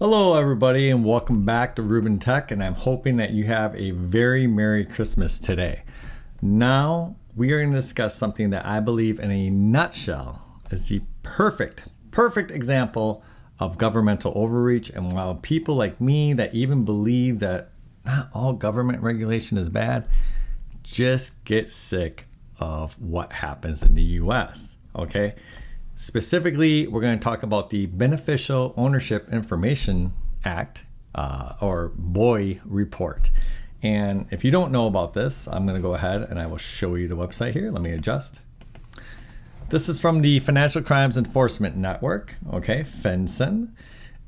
Hello everybody and welcome back to Ruben Tech, and I'm hoping that you have a very Merry Christmas today. Now we are going to discuss something that I believe in a nutshell is the perfect example of governmental overreach, and while people like me that even believe that not all government regulation is bad just get sick of what happens in the US, okay? Specifically, we're going to talk about the Beneficial Ownership Information Act, or BOI report. And if you don't know about this, I'm going to go ahead and I will show you the website here. Let me adjust. This is from the Financial Crimes Enforcement Network, okay, FinCEN.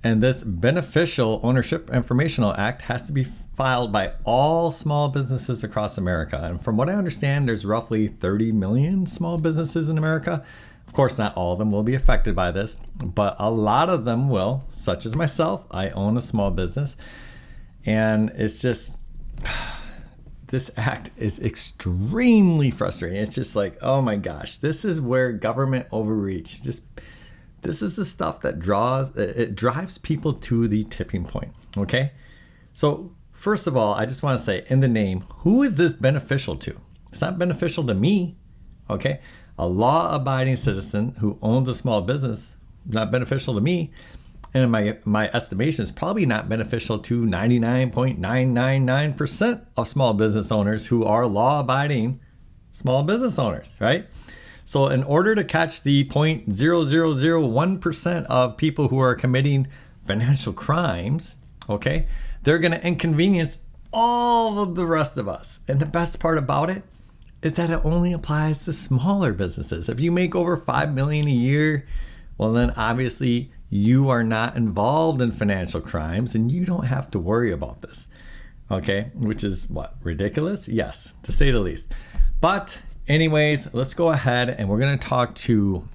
And this Beneficial Ownership Informational Act has to be filed by all small businesses across America. And from what I understand, there's roughly 30 million small businesses in America. Of course, not all of them will be affected by this, but a lot of them will, such as myself. I own a small business, and it's just, this act is extremely frustrating. It's just like, oh my gosh, this is where government overreach, this is the stuff that drives people to the tipping point, okay? So first of all, I just want to say in the name, who is this beneficial to? It's not beneficial to me, okay? A law-abiding citizen who owns a small business, not beneficial to me, and in my estimation, is probably not beneficial to 99.999% of small business owners who are law-abiding small business owners, right? So in order to catch the 0.0001% of people who are committing financial crimes, okay, they're going to inconvenience all of the rest of us. And the best part about it is that it only applies to smaller businesses. If you make over $5 million a year, well then obviously you are not involved in financial crimes and you don't have to worry about this. Okay, which is what, ridiculous? Yes, to say the least. But anyways, let's go ahead and we're gonna talk to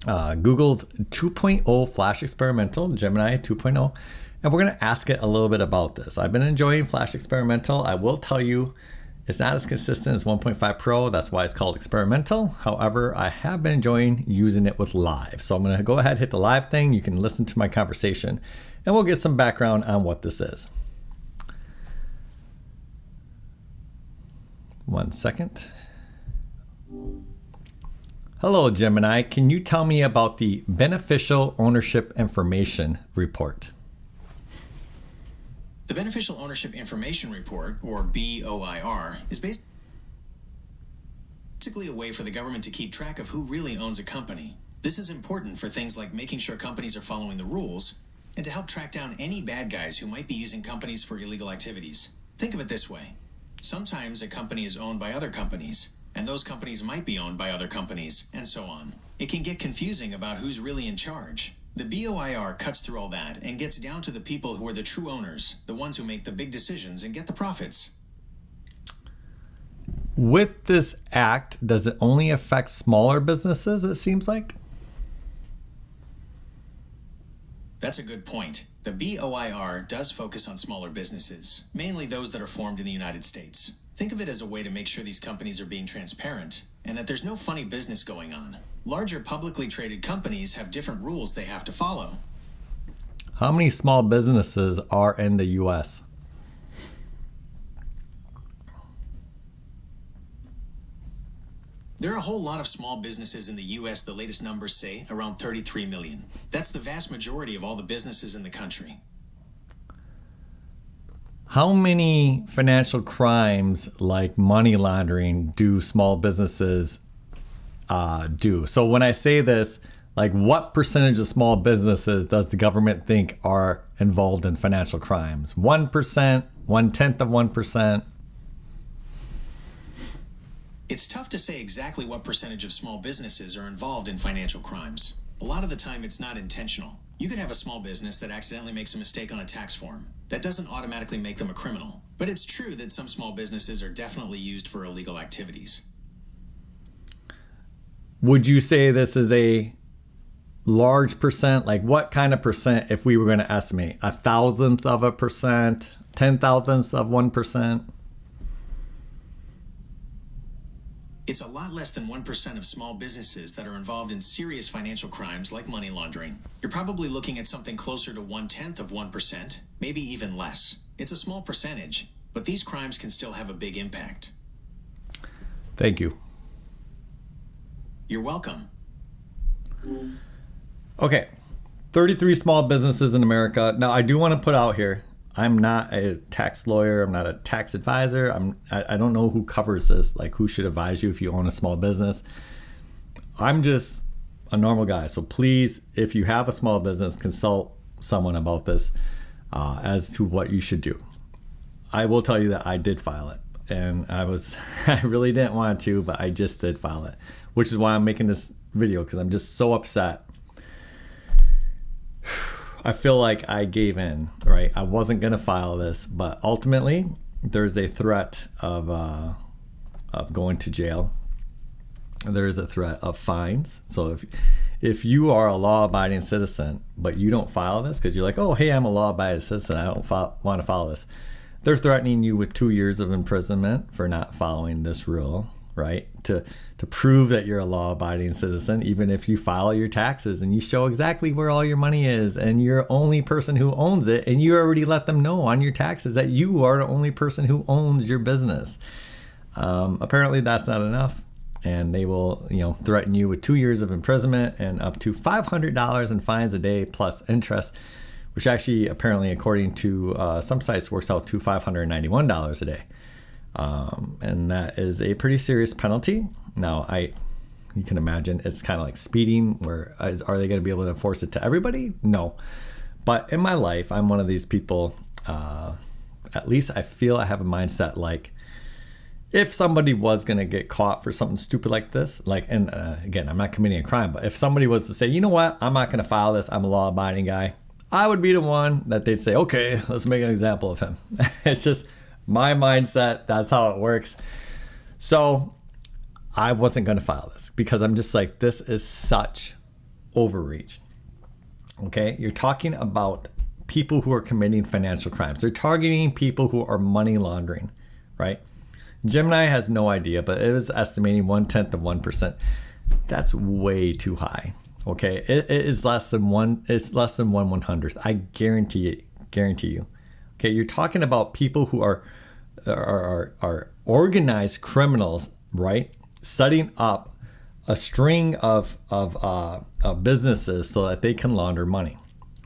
Google's 2.0 Flash Experimental, Gemini 2.0, and we're gonna ask it a little bit about this. I've been enjoying Flash Experimental. I will tell you, it's not as consistent as 1.5 Pro. That's why it's called experimental. However, I have been enjoying using it with live. So I'm going to go ahead and hit the live thing. You can listen to my conversation and we'll get some background on what this is. 1 second. Hello, Gemini. Can you tell me about the Beneficial Ownership Information Report? The Beneficial Ownership Information Report, or BOIR, is basically a way for the government to keep track of who really owns a company. This is important for things like making sure companies are following the rules and to help track down any bad guys who might be using companies for illegal activities. Think of it this way. Sometimes a company is owned by other companies, and those companies might be owned by other companies, and so on. It can get confusing about who's really in charge. The BOIR cuts through all that and gets down to the people who are the true owners, the ones who make the big decisions and get the profits. With this act, does it only affect smaller businesses, it seems like? That's a good point. The BOIR does focus on smaller businesses, mainly those that are formed in the United States. Think of it as a way to make sure these companies are being transparent and that there's no funny business going on. Larger publicly traded companies have different rules they have to follow. How many small businesses are in the US? There are a whole lot of small businesses in the US. The latest numbers say around 33 million. That's the vast majority of all the businesses in the country. How many financial crimes like money laundering do small businesses do? So when I say this, like what percentage of small businesses does the government think are involved in financial crimes? 1%, 1/10 of 1%? It's tough to say exactly what percentage of small businesses are involved in financial crimes. A lot of the time it's not intentional. You could have a small business that accidentally makes a mistake on a tax form. That doesn't automatically make them a criminal. But it's true that some small businesses are definitely used for illegal activities. Would you say this is a large percent? Like what kind of percent, if we were going to estimate? 1,000th of a percent? 10,000ths of 1%? It's a lot less than 1% of small businesses that are involved in serious financial crimes like money laundering. You're probably looking at something closer to 1/10 of 1%, maybe even less. It's a small percentage, but these crimes can still have a big impact. Thank you. You're welcome. Okay, 33 small businesses in America. Now, I do want to put out here, I'm not a tax lawyer. I'm not a tax advisor. I don't know who covers this, like who should advise you if you own a small business. I'm just a normal guy. So please, if you have a small business, consult someone about this as to what you should do. I will tell you that I did file it, and I really didn't want to, but I just did file it, which is why I'm making this video, because I'm just so upset. I feel like I gave in, right? I wasn't going to file this, but ultimately there's a threat of going to jail. There is a threat of fines. So if you are a law-abiding citizen, but you don't file this because you're like, oh, hey, I'm a law-abiding citizen, I don't want to follow this. They're threatening you with 2 years of imprisonment for not following this rule, right? To prove that you're a law-abiding citizen, even if you file your taxes and you show exactly where all your money is and you're the only person who owns it, and you already let them know on your taxes that you are the only person who owns your business. Apparently that's not enough, and they will, threaten you with 2 years of imprisonment and up to $500 in fines a day plus interest, which actually apparently, according to some sites, works out to $591 a day. And that is a pretty serious penalty. Now, you can imagine it's kind of like speeding, where are they going to be able to enforce it to everybody? No. But in my life, I'm one of these people, at least I feel I have a mindset like, if somebody was going to get caught for something stupid like this, again, I'm not committing a crime, but if somebody was to say, you know what, I'm not going to file this, I'm a law-abiding guy, I would be the one that they'd say, okay, let's make an example of him. It's just my mindset. That's how it works. So I wasn't going to file this because I'm just like, this is such overreach. Okay. You're talking about people who are committing financial crimes. They're targeting people who are money laundering, right? Gemini has no idea, but it was estimating 1/10 of 1%. That's way too high. Okay. It is less than one. It's less than 1/100th. I guarantee you. Okay. You're talking about people who are organized criminals, right? Setting up a string of businesses so that they can launder money.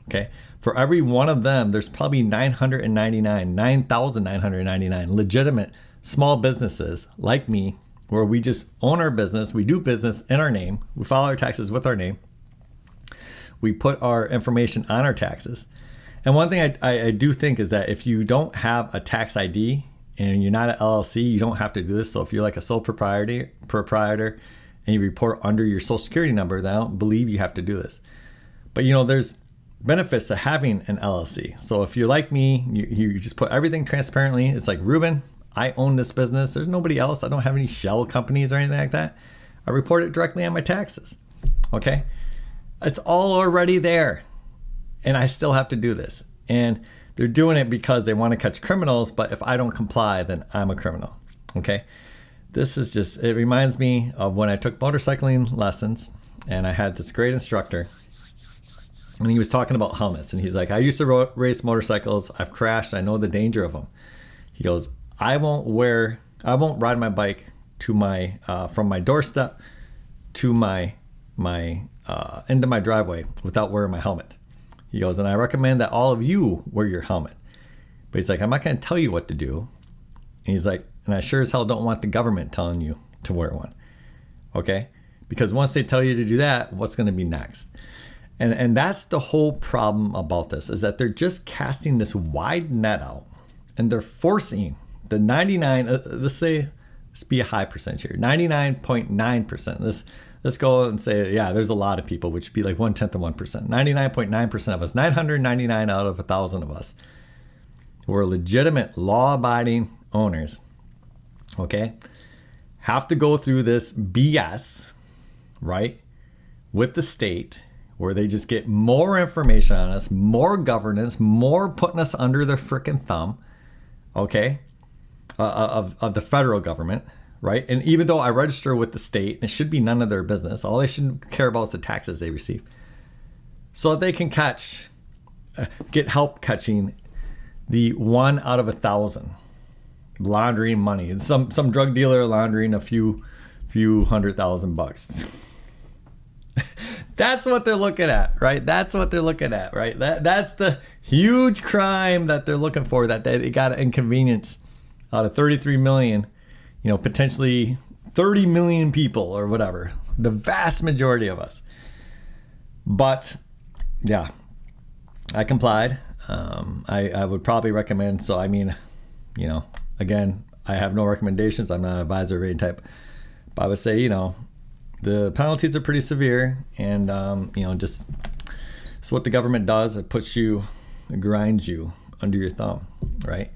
Okay. For every one of them, there's probably 9,999 legitimate small businesses like me, where we just own our business. We do business in our name. We file our taxes with our name. We put our information on our taxes. And one thing I do think is that if you don't have a tax ID and you're not an LLC, you don't have to do this. So if you're like a sole proprietor and you report under your social security number, then I don't believe you have to do this. But there's benefits to having an LLC. So if you're like me, you just put everything transparently. It's like, Ruben, I own this business. There's nobody else. I don't have any shell companies or anything like that. I report it directly on my taxes. Okay. It's all already there. And I still have to do this. And they're doing it because they want to catch criminals. But if I don't comply, then I'm a criminal. Okay. This is just, it reminds me of when I took motorcycling lessons and I had this great instructor. And he was talking about helmets. And he's like, I used to race motorcycles. I've crashed. I know the danger of them. He goes, I won't ride my bike to my from my doorstep to my into my driveway without wearing my helmet. He goes, and I recommend that all of you wear your helmet. But he's like, I'm not going to tell you what to do. And he's like, and I sure as hell don't want the government telling you to wear one. Okay? Because once they tell you to do that, what's going to be next? And that's the whole problem about this, is that they're just casting this wide net out, and they're forcing the 99, let's be a high percentage here, 99.9%. Let's go and say, yeah, there's a lot of people, which would be like 1/10 of 1%. 99.9% of us, 999 out of 1,000 of us, who are legitimate law-abiding owners, okay, have to go through this BS, right, with the state, where they just get more information on us, more governance, more putting us under their freaking thumb, okay, of the federal government, right? And even though I register with the state, it should be none of their business. All they should care about is the taxes they receive. So they can get help catching the 1 out of 1,000 laundering money. Some drug dealer laundering a few $100,000. That's what they're looking at, right? That's what they're looking at, right? That's the huge crime that they're looking for, that they got an inconvenience out of 33 million, potentially 30 million people or whatever, the vast majority of us. But yeah, I complied. I would probably recommend, so I mean, again, I have no recommendations. I'm not an advisor or any type, but I would say, the penalties are pretty severe, and just so what the government does, it grinds you under your thumb, right?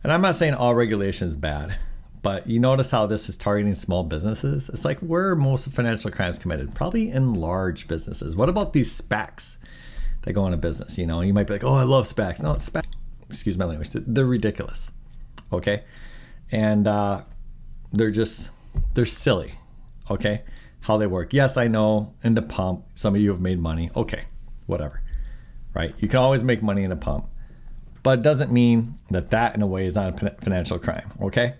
And I'm not saying all regulation is bad, but you notice how this is targeting small businesses. It's like, where are most financial crimes committed? Probably in large businesses. What about these SPACs that go into business? You might be like, oh, I love SPACs. No, SPACs, excuse my language, they're ridiculous, okay? And they're silly, okay? How they work. Yes, I know in the pump, some of you have made money. Okay, whatever, right? You can always make money in a pump, but it doesn't mean that in a way is not a financial crime, okay?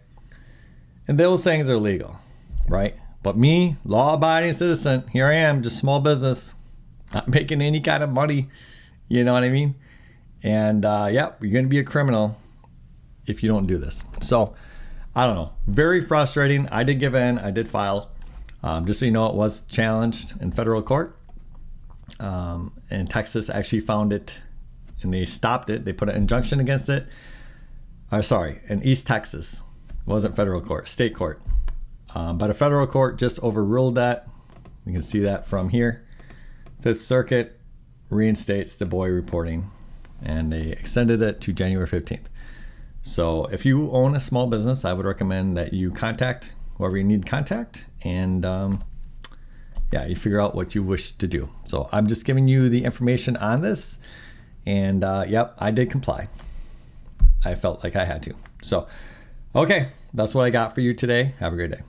And those things are legal, right? But me, law-abiding citizen, here I am, just small business, not making any kind of money, you know what I mean? And you're going to be a criminal if you don't do this. So, I don't know. Very frustrating. I did give in. I did file. Just so you know, it was challenged in federal court. And Texas actually found it, and they stopped it. They put an injunction against it. In East Texas. It wasn't federal court, state court. But a federal court just overruled that. You can see that from here. Fifth Circuit reinstates the BOI reporting, and they extended it to January 15th. So if you own a small business, I would recommend that you contact whoever you need to contact, and you figure out what you wish to do. So I'm just giving you the information on this, and I did comply. I felt like I had to. So, okay, that's what I got for you today. Have a great day.